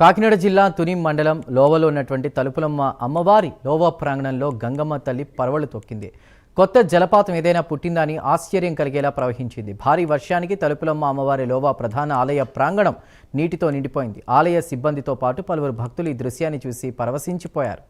కాకినాడ జిల్లా తుని మండలం లోవలో ఉన్నటువంటి తలుపులమ్మ అమ్మవారి లోవ ప్రాంగణంలో గంగమ్మ తల్లి పరవళ్లు తొక్కింది. కొత్త జలపాతం ఏదైనా పుట్టిందని ఆశ్చర్యం కలిగేలా ప్రవహించింది. భారీ వర్షానికి తలుపులమ్మ అమ్మవారి లోవ ప్రధాన ఆలయ ప్రాంగణం నీటితో నిండిపోయింది. ఆలయ సిబ్బందితో పాటు పలువురు భక్తులు ఈ దృశ్యాన్ని చూసి పరవశించిపోయారు.